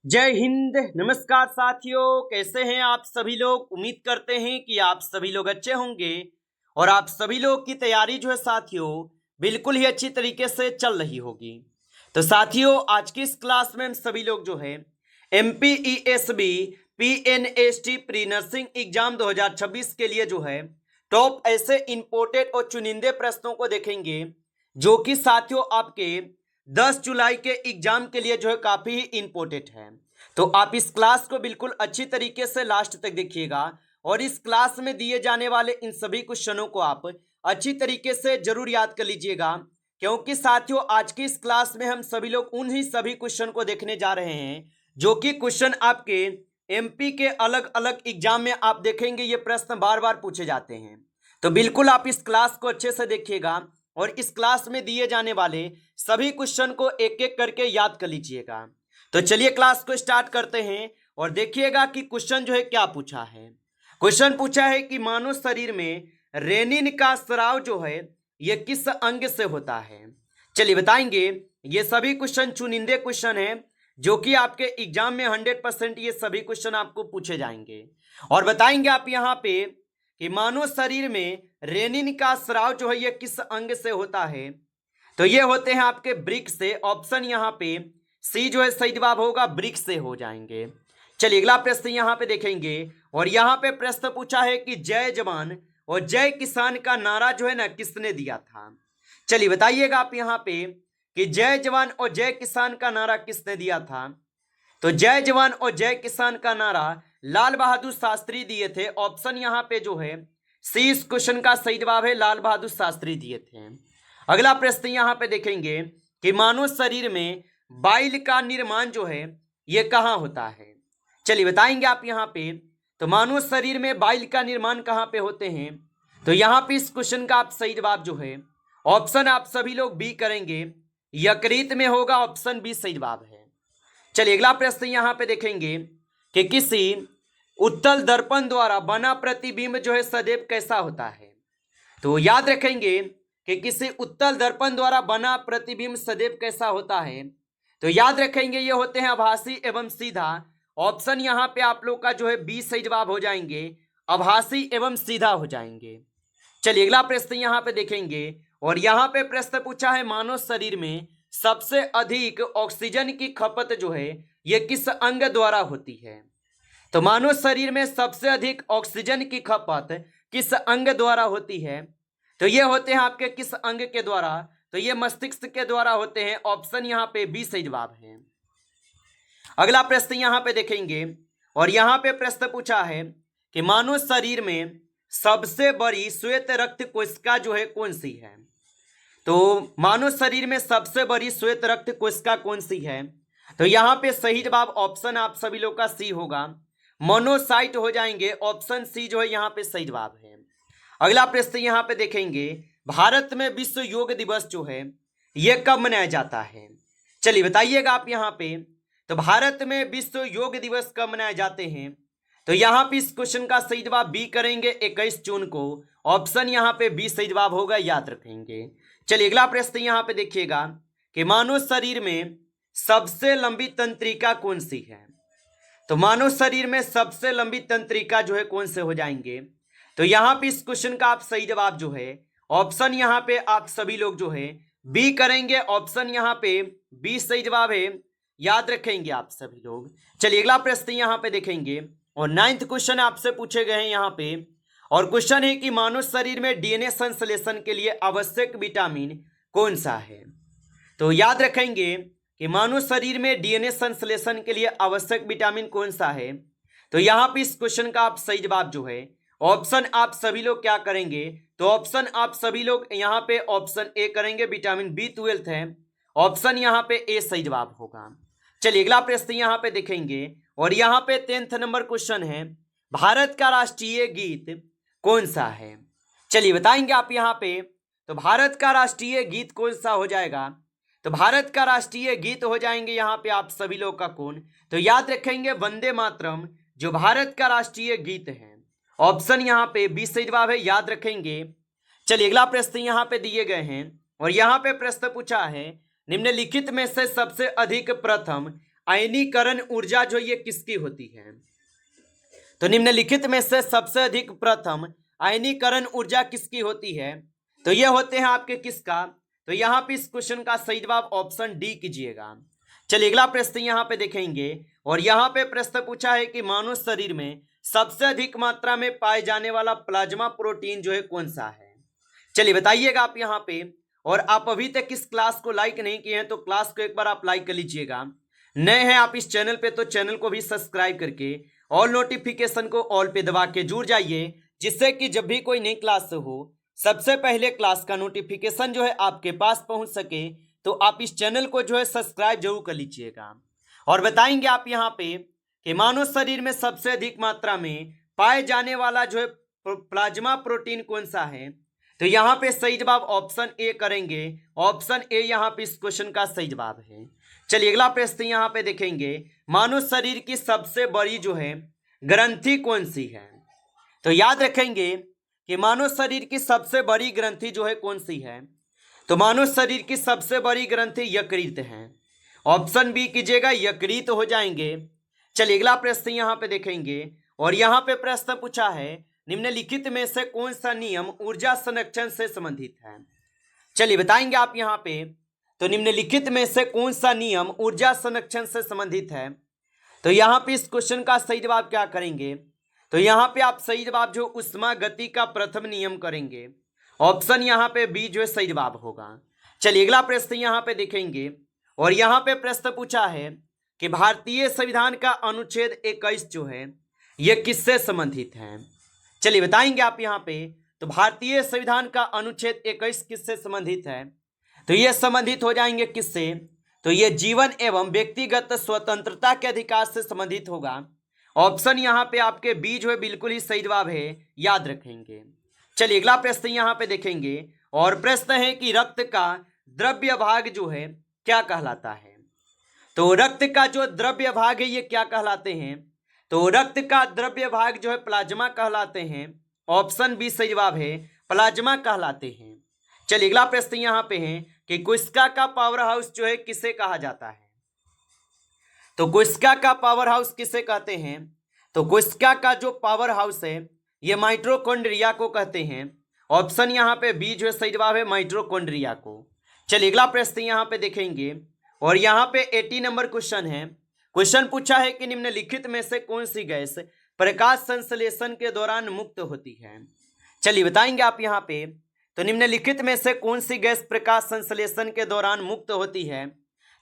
जय हिंद। नमस्कार साथियों, कैसे हैं आप सभी लोग। उम्मीद करते हैं कि आप सभी लोग अच्छे होंगे और आप सभी लोग की तैयारी जो है साथियों बिल्कुल ही अच्छी तरीके से चल रही होगी। तो साथियों, आज की इस क्लास में हम सभी लोग जो है MPESB PNST pre nursing exam 2026 के लिए जो है टॉप ऐसे इंपोर्टेड और चुनिंदे प्रश्नों को देखेंगे जो कि साथियों आपके 10 जुलाई के एग्जाम के लिए जो है काफी ही इंपॉर्टेंट है। तो आप इस क्लास को बिल्कुल अच्छी तरीके से लास्ट तक देखिएगा और इस क्लास में दिए जाने वाले इन सभी क्वेश्चनों को आप अच्छी तरीके से जरूर याद कर लीजिएगा, क्योंकि साथियों आज की इस क्लास में हम सभी लोग उन ही सभी क्वेश्चन को देखने जा रहे हैं जो कि क्वेश्चन आपके MP के अलग अलग एग्जाम में आप देखेंगे ये प्रश्न बार बार पूछे जाते हैं। तो बिल्कुल आप इस क्लास को अच्छे से देखिएगा और इस क्लास में दिए जाने वाले सभी क्वेश्चन को एक एक करके याद कर लीजिएगा। तो चलिए क्लास को स्टार्ट करते हैं और देखिएगा कि क्वेश्चन जो है क्या पूछा है। क्वेश्चन पूछा है कि मानव शरीर में रेनिन का स्राव जो है यह किस अंग से होता है। चलिए बताएंगे। ये सभी क्वेश्चन चुनिंदे क्वेश्चन है जो कि आपके एग्जाम में 100% ये सभी क्वेश्चन आपको पूछे जाएंगे और बताएंगे आप यहाँ पे कि मानव शरीर में रेनिन का स्राव जो है यह किस अंग से होता है। तो ये होते हैं आपके ब्रिक से। ऑप्शन यहाँ पे सी जो है सही जवाब होगा, ब्रिक से हो जाएंगे। चलिए अगला प्रश्न यहाँ पे देखेंगे और यहाँ पे प्रश्न पूछा है कि जय जवान और जय किसान का नारा जो है ना किसने दिया था। चलिए बताइएगा आप यहाँ पे कि जय जवान और जय किसान का नारा किसने दिया था। तो जय जवान और जय किसान का नारा लाल बहादुर शास्त्री दिए थे। ऑप्शन यहाँ पे जो है सी इस क्वेश्चन का सही जवाब है, लाल बहादुर शास्त्री दिए थे। अगला प्रश्न यहाँ पे देखेंगे कि मानव शरीर में बाइल का निर्माण जो है ये कहाँ होता है। चलिए बताएंगे आप यहाँ पे। तो मानव शरीर में बाइल का निर्माण कहाँ पे होते हैं। तो यहाँ पे इस क्वेश्चन का आप सही जवाब जो है ऑप्शन आप सभी लोग बी करेंगे, यकृत में होगा। ऑप्शन बी सही जवाब है। चलिए अगला प्रश्न यहाँ पे देखेंगे कि किसी उत्तल दर्पण द्वारा बना प्रतिबिंब जो है सदैव कैसा होता है। तो याद रखेंगे कि किसी उत्तल दर्पण द्वारा बना प्रतिबिंब सदैव कैसा होता है। तो याद रखेंगे ये होते हैं आभासी एवं सीधा। ऑप्शन यहाँ पे आप लोग का जो है बी सही जवाब हो जाएंगे, आभासी एवं सीधा हो जाएंगे। चलिए अगला प्रश्न यहाँ पे देखेंगे और यहाँ पे प्रश्न पूछा है मानव शरीर में सबसे अधिक ऑक्सीजन की खपत जो है ये किस अंग द्वारा होती है। तो मानव शरीर में सबसे अधिक ऑक्सीजन की खपत किस अंग द्वारा होती है। तो ये होते हैं आपके किस अंग के द्वारा। तो ये मस्तिष्क के द्वारा होते हैं। ऑप्शन यहाँ पे बी सही जवाब है। अगला प्रश्न यहाँ पे देखेंगे और यहाँ पे प्रश्न पूछा है कि मानव शरीर में सबसे बड़ी श्वेत रक्त कोशिका जो है कौन सी है। तो मानव शरीर में सबसे बड़ी श्वेत रक्त कोशिका कौन सी है। तो यहाँ पे सही जवाब ऑप्शन आप सभी लोग का सी होगा, मोनोसाइट हो जाएंगे। ऑप्शन सी जो है यहाँ पे सही जवाब है। अगला प्रश्न यहाँ पे देखेंगे भारत में विश्व योग दिवस जो है यह कब मनाया जाता है। चलिए बताइएगा आप यहाँ पे। तो भारत में विश्व योग दिवस कब मनाए जाते हैं। तो यहाँ पे इस क्वेश्चन का सही जवाब बी करेंगे, 21 जून को। ऑप्शन यहाँ पे बी सही जवाब होगा, याद रखेंगे। चलिए अगला प्रश्न यहाँ पे देखिएगा कि मानव शरीर में सबसे लंबी तंत्रिका कौन सी है। तो मानव शरीर में सबसे लंबी तंत्रिका जो है कौन से हो जाएंगे। तो यहाँ पे इस क्वेश्चन का आप सही जवाब जो है ऑप्शन यहाँ पे आप सभी लोग जो है बी करेंगे। ऑप्शन यहाँ पे बी सही जवाब है, याद रखेंगे आप सभी लोग। चलिए अगला प्रश्न यहाँ पे देखेंगे और 9th क्वेश्चन आपसे पूछे गए हैं यहाँ पे और क्वेश्चन है कि मानव शरीर में DNA संश्लेषण के लिए आवश्यक विटामिन कौन सा है। तो याद रखेंगे कि मानव शरीर में DNA संश्लेषण के लिए आवश्यक विटामिन कौन सा है। तो यहाँ पे इस क्वेश्चन का आप सही जवाब जो है ऑप्शन आप सभी लोग क्या करेंगे। तो ऑप्शन आप सभी लोग यहाँ पे ऑप्शन ए करेंगे, विटामिन B12 है। ऑप्शन यहाँ पे ए सही जवाब होगा। चलिए अगला प्रश्न यहाँ पे देखेंगे और यहाँ पे 10th नंबर क्वेश्चन है भारत का राष्ट्रीय गीत कौन सा है। चलिए बताएंगे आप यहाँ पे। तो भारत का राष्ट्रीय गीत कौन सा हो जाएगा। तो भारत का राष्ट्रीय गीत हो जाएंगे यहाँ पे आप सभी लोग का कौन। तो याद रखेंगे वंदे मातरम जो भारत का राष्ट्रीय गीत है। ऑप्शन यहाँ पे बी सही जवाब है, याद रखेंगे। चलिए अगला प्रश्न यहाँ पे दिए गए हैं और यहाँ पे प्रश्न पूछा है निम्नलिखित में से सबसे अधिक प्रथम आयनीकरण ऊर्जा जो ये किसकी होती है? तो निम्नलिखित में से सबसे अधिक प्रथम आयनीकरण ऊर्जा किसकी होती है? तो ये होते हैं आपके किसका? तो यहाँ पे इस क्वेश्चन का सही जवाब ऑप्शन डी कीजिएगा। चलिए अगला प्रश्न यहाँ पे देखेंगे और यहाँ पे प्रश्न पूछा है कि मानव शरीर में सबसे अधिक मात्रा में पाए जाने वाला प्लाज्मा प्रोटीन जो है कौन सा है? चलिए बताइएगा आप यहाँ पे। और आप अभी तक इस क्लास को लाइक नहीं किए हैं तो क्लास को एक बार आप लाइक कर लीजिएगा। नए हैं आप इस चैनल पे तो चैनल को भी सब्सक्राइब करके ऑल नोटिफिकेशन को ऑल पे दबा के जुड़ जाइए, जिससे कि जब भी कोई नई क्लास हो सबसे पहले क्लास का नोटिफिकेशन जो है आपके पास पहुंच सके। तो आप इस चैनल को जो है सब्सक्राइब जरूर कर लीजिएगा। और बताएंगे आप यहाँ पे कि मानव शरीर में सबसे अधिक मात्रा में पाए जाने वाला जो है प्लाज्मा प्रोटीन कौन सा है? तो यहाँ पे सही जवाब ऑप्शन ए करेंगे। ऑप्शन ए यहाँ पे इस क्वेश्चन का सही जवाब है। चलिए अगला प्रश्न यहाँ पे देखेंगे, मानव शरीर की सबसे बड़ी जो है ग्रंथि कौन सी है? तो याद रखेंगे कि मानव शरीर की सबसे बड़ी ग्रंथि जो है कौन सी है? तो मानव शरीर की सबसे बड़ी ग्रंथि यकृत है। ऑप्शन बी कीजिएगा, यकृत हो जाएंगे। चलिए अगला प्रश्न यहाँ पे देखेंगे और यहाँ पे प्रश्न पूछा है, निम्नलिखित में से कौन सा नियम ऊर्जा संरक्षण से संबंधित है? चलिए बताएंगे आप यहाँ पे। तो निम्नलिखित में से कौन सा नियम ऊर्जा संरक्षण से संबंधित है? तो यहाँ पे इस क्वेश्चन का सही जवाब क्या करेंगे? तो यहाँ पे आप सही जवाब जो उष्मा गति का प्रथम नियम करेंगे। ऑप्शन यहाँ पे बी जो है सही जवाब होगा। चलिए अगला प्रश्न यहाँ पे देखेंगे और यहाँ पे प्रश्न पूछा है कि भारतीय संविधान का अनुच्छेद 21 जो है ये किससे संबंधित है? चलिए बताएंगे आप यहाँ पे। तो भारतीय संविधान का अनुच्छेद 21 किससे संबंधित है? तो ये संबंधित हो जाएंगे किससे? तो ये जीवन एवं व्यक्तिगत स्वतंत्रता के अधिकार से संबंधित होगा। ऑप्शन यहाँ पे आपके बी जो है बिल्कुल ही सही जवाब है, याद रखेंगे। चलिए अगला प्रश्न यहाँ पे देखेंगे और प्रश्न है कि रक्त का द्रव्य भाग जो है क्या कहलाता है? तो रक्त का जो द्रव्य भाग है ये क्या कहलाते हैं? तो रक्त का द्रव्य भाग जो है प्लाज्मा कहलाते हैं। ऑप्शन बी सही जवाब है, प्लाज्मा कहलाते हैं। चलिए अगला प्रश्न यहाँ पे है कि कोशिका का पावर हाउस जो है किसे कहा जाता है? तो कोशिका का पावर हाउस किसे कहते हैं? तो कोशिका का जो पावर हाउस है ये माइटोकॉन्ड्रिया को कहते हैं। ऑप्शन यहाँ पे बी जो है सही जवाब है, माइटोकॉन्ड्रिया को। चलिए अगला प्रश्न यहाँ पे देखेंगे और यहाँ पे 80 नंबर क्वेश्चन है। क्वेश्चन पूछा है कि निम्नलिखित में से कौन सी गैस प्रकाश संश्लेषण के दौरान मुक्त होती है? चलिए बताएंगे आप यहाँ पे। तो निम्नलिखित में से कौन सी गैस प्रकाश संश्लेषण के दौरान मुक्त होती है?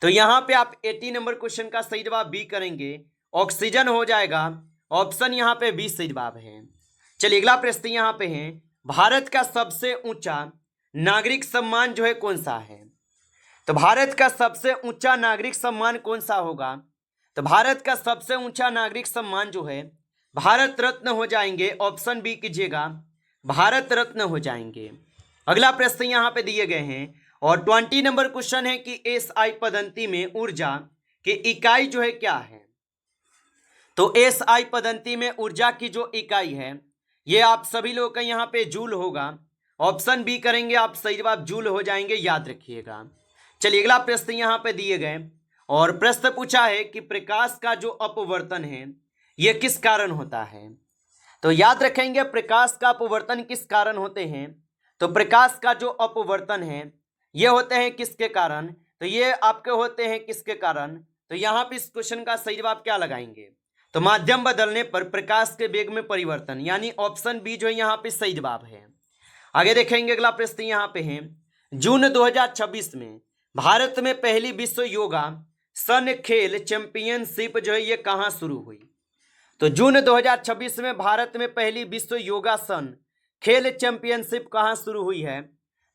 तो यहाँ पे आप 80 नंबर क्वेश्चन का सही जवाब बी करेंगे, ऑक्सीजन हो जाएगा। ऑप्शन यहाँ पे बी सही जवाब है। चलिए अगला प्रश्न यहाँ पे है, भारत का सबसे ऊंचा नागरिक सम्मान जो है कौन सा है? तो भारत का सबसे ऊंचा नागरिक सम्मान कौन सा होगा? तो भारत का सबसे ऊंचा नागरिक सम्मान जो है भारत रत्न हो जाएंगे। ऑप्शन बी कीजिएगा, भारत रत्न हो जाएंगे। अगला प्रश्न यहाँ पे दिए गए हैं और 20 नंबर क्वेश्चन है कि एसआई पद्धति में ऊर्जा की इकाई जो है क्या है? तो एसआई पद्धति में ऊर्जा की जो इकाई है ये आप सभी लोग का यहाँ पे जूल होगा। ऑप्शन बी करेंगे आप, सही जवाब जूल हो जाएंगे, याद रखिएगा। चलिए अगला प्रश्न यहाँ पे दिए गए और प्रश्न पूछा है कि प्रकाश का जो अपवर्तन है ये किस कारण होता है? तो याद रखेंगे प्रकाश का अपवर्तन किस कारण होते हैं? तो प्रकाश का जो अपवर्तन है ये होते हैं किसके कारण? तो ये आपके होते हैं किसके कारण? तो यहाँ पे इस क्वेश्चन का सही जवाब क्या लगाएंगे? तो माध्यम बदलने पर प्रकाश के वेग में परिवर्तन, यानी ऑप्शन बी जो है यहाँ पे सही जवाब है। आगे देखेंगे अगला प्रश्न यहाँ पे है, जून 2026 में भारत में पहली विश्व योगा सन खेल चैंपियनशिप जो है ये कहाँ शुरू हुई? तो जून 2026 में भारत में पहली विश्व योगासन खेल चैंपियनशिप कहाँ शुरू हुई है?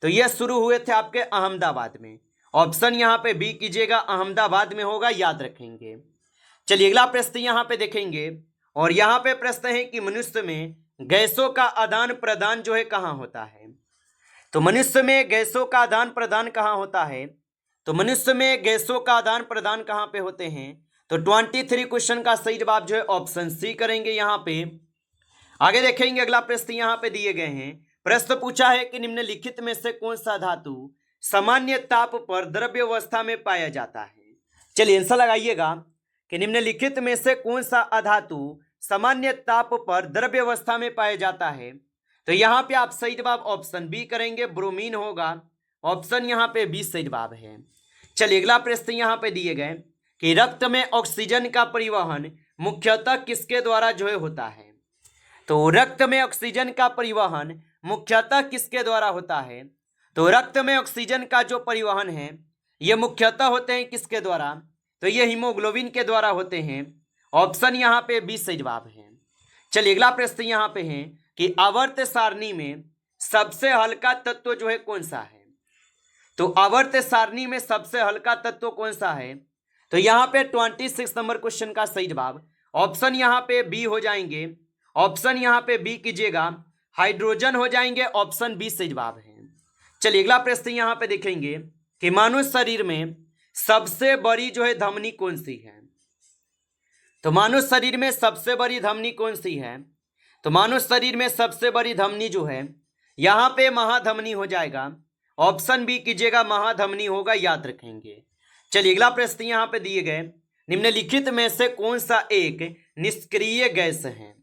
तो ये शुरू हुए थे आपके अहमदाबाद में। ऑप्शन यहाँ पे बी कीजिएगा, अहमदाबाद में होगा, याद रखेंगे। चलिए अगला प्रश्न यहाँ पे देखेंगे और यहाँ पे प्रश्न है कि मनुष्य में गैसों का आदान प्रदान जो है कहाँ होता है? तो मनुष्य में गैसों का आदान प्रदान कहाँ होता है? तो मनुष्य में गैसों का आदान प्रदान कहाँ पे होते हैं? तो 23 क्वेश्चन का सही जवाब जो है ऑप्शन सी करेंगे यहाँ पे। आगे देखेंगे अगला प्रश्न यहाँ पे दिए गए हैं। प्रश्न पूछा है कि निम्नलिखित में से कौन सा धातु सामान्य ताप पर द्रव्य अवस्था में पाया जाता है? चलिए आंसर लगाइएगा। कि निम्नलिखित में से कौन सा अधातु सामान्य ताप पर द्रव्य अवस्था में पाया जाता है। तो यहाँ पे आप सही जवाब ऑप्शन बी करेंगे, ब्रोमीन होगा। ऑप्शन यहाँ पे बी सही जवाब है। चलिए अगला प्रश्न यहाँ पे दिए गए कि रक्त में ऑक्सीजन का परिवहन मुख्यतः किसके द्वारा जो है होता है। तो रक्त में ऑक्सीजन का परिवहन मुख्यतः किसके द्वारा होता है। तो रक्त में ऑक्सीजन का जो परिवहन है ये मुख्यतः होते हैं किसके द्वारा। तो ये हीमोग्लोबिन के द्वारा होते हैं। ऑप्शन यहाँ पे बी सही जवाब है। चलिए अगला प्रश्न यहाँ पे है कि आवर्त सारणी में सबसे हल्का तत्व जो है कौन सा है। तो आवर्त सारणी में सबसे हल्का तत्व कौन सा है। तो यहाँ पे 26 नंबर क्वेश्चन का सही जवाब ऑप्शन यहाँ पे बी हो जाएंगे। ऑप्शन यहाँ पे बी कीजिएगा, हाइड्रोजन हो जाएंगे। ऑप्शन बी सही जवाब है। चलिए अगला प्रश्न यहाँ पे देखेंगे कि मानव शरीर में सबसे बड़ी जो है धमनी कौन सी है। तो मानव शरीर में सबसे बड़ी धमनी कौन सी है। तो मानव शरीर में सबसे बड़ी धमनी जो है यहाँ पे महाधमनी हो जाएगा। ऑप्शन बी कीजिएगा, महाधमनी होगा, याद रखेंगे। चलिए अगला प्रश्न यहाँ पे दिए गए निम्नलिखित में से कौन सा एक निष्क्रिय गैस है।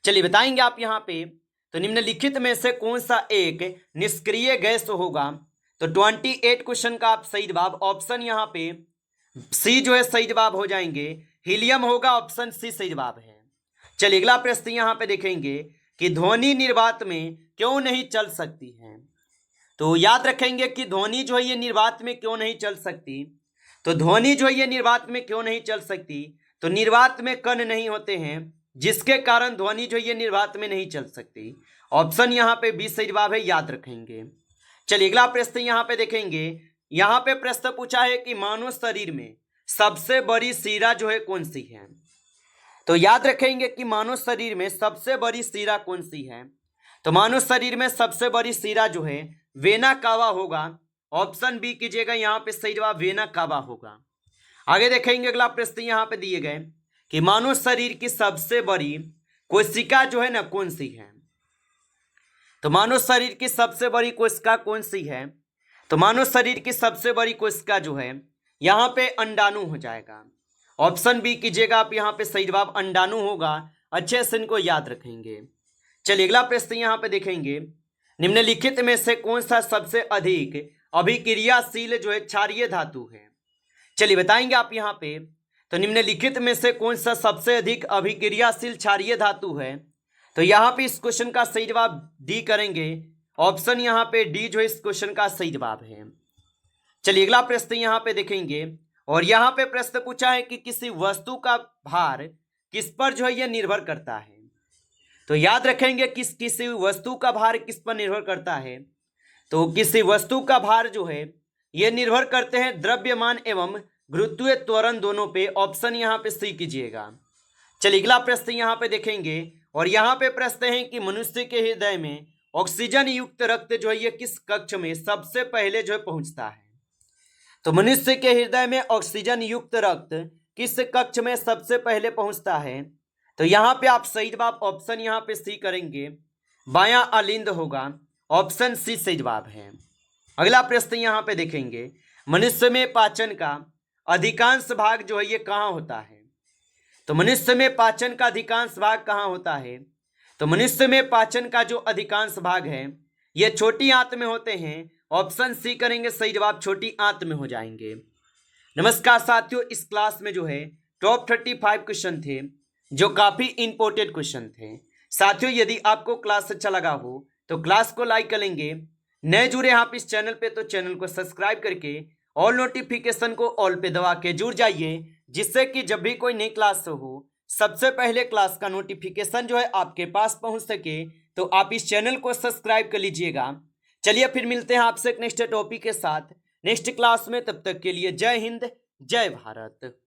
चलिए बताएंगे आप यहाँ पे। तो निम्नलिखित में से कौन सा एक निष्क्रिय गैस होगा। तो 28 क्वेश्चन का आप सही जवाब ऑप्शन यहाँ पे सी जो है सही जवाब हो जाएंगे, हीलियम होगा। ऑप्शन सी सही जवाब है। चलिए अगला प्रश्न यहाँ पे देखेंगे कि ध्वनि निर्वात में क्यों नहीं चल सकती है। तो याद रखेंगे कि ध्वनि जो है ये निर्वात में क्यों नहीं चल सकती। तो ध्वनि जो है ये निर्वात में क्यों नहीं चल सकती। तो निर्वात में कण नहीं होते हैं जिसके कारण ध्वनि जो है ये निर्वात में नहीं चल सकती। ऑप्शन यहाँ पे बी सही जवाब है, याद रखेंगे। चलिए अगला प्रश्न यहाँ पे देखेंगे। यहाँ पे प्रश्न पूछा है कि मानव शरीर में सबसे बड़ी शिरा जो है कौन सी है। तो याद रखेंगे कि मानव शरीर में सबसे बड़ी शिरा कौन सी है। तो मानव शरीर में सबसे बड़ी शिरा जो है वेना कावा होगा। ऑप्शन बी कीजिएगा, यहाँ पे सही जवाब वेना कावा होगा। आगे देखेंगे अगला प्रश्न यहाँ पे दिए गए कि मानव शरीर की सबसे बड़ी कोशिका जो है ना कौन सी है। तो मानव शरीर की सबसे बड़ी कोशिका कौन सी है। तो मानव शरीर की सबसे बड़ी कोशिका जो है यहाँ पे अंडाणु हो जाएगा। ऑप्शन बी कीजिएगा आप, यहाँ पे सही जवाब अंडाणु होगा। अच्छे से इनको याद रखेंगे। चलिए अगला प्रश्न यहाँ पे देखेंगे निम्नलिखित में से कौन सा सबसे अधिक अभिक्रियाशील जो है क्षारीय धातु है। चलिए बताएंगे आप यहाँ पे। तो निम्नलिखित में से कौन सा सबसे अधिक अभिक्रियाशील क्षारीय धातु है। तो यहाँ पे इस क्वेश्चन का सही जवाब डी करेंगे। ऑप्शन यहाँ पे डी जो इस क्वेश्चन का सही जवाब है। चलिए अगला प्रश्न यहाँ पे देखेंगे और यहाँ पे प्रश्न पूछा है कि किसी वस्तु का भार किस पर जो है यह निर्भर करता है। तो याद रखेंगे किसी वस्तु का भार किस पर निर्भर करता है। तो किसी वस्तु का भार जो है ये निर्भर करते हैं द्रव्यमान एवं गुरुत्वीय त्वरण दोनों पे। ऑप्शन यहाँ पे सी कीजिएगा। चलिए अगला प्रश्न यहाँ पे देखेंगे और यहाँ पे प्रश्न है कि मनुष्य के हृदय में ऑक्सीजन युक्त रक्त जो है ये किस कक्ष में सबसे पहले जो है पहुंचता है। तो मनुष्य के हृदय में ऑक्सीजन युक्त रक्त किस कक्ष में सबसे पहले पहुंचता है। तो यहाँ पे आप सही जवाब ऑप्शन यहाँ पे सी करेंगे, बायां अलिंद होगा। ऑप्शन सी सही जवाब है। अगला प्रश्न यहाँ पे देखेंगे मनुष्य में पाचन का अधिकांश भाग जो है ये कहाँ होता है। तो मनुष्य में पाचन का अधिकांश भाग कहाँ होता है। तो मनुष्य में पाचन का जो अधिकांश भाग है ये छोटी आंत में होते हैं। ऑप्शन सी करेंगे, सही जवाब छोटी आंत में हो जाएंगे। नमस्कार साथियों, इस क्लास में जो है टॉप 35 क्वेश्चन थे जो काफी इंपॉर्टेंट क्वेश्चन थे। साथियों यदि आपको क्लास अच्छा लगा हो तो क्लास को लाइक करेंगे। नए जुड़े आप इस चैनल पे तो चैनल को सब्सक्राइब करके ऑल नोटिफिकेशन को ऑल पे दबा के जुड़ जाइए, जिससे कि जब भी कोई नई क्लास हो सबसे पहले क्लास का नोटिफिकेशन जो है आपके पास पहुंच सके। तो आप इस चैनल को सब्सक्राइब कर लीजिएगा। चलिए फिर मिलते हैं आपसे एक नेक्स्ट टॉपिक के साथ नेक्स्ट क्लास में। तब तक के लिए जय हिंद, जय भारत।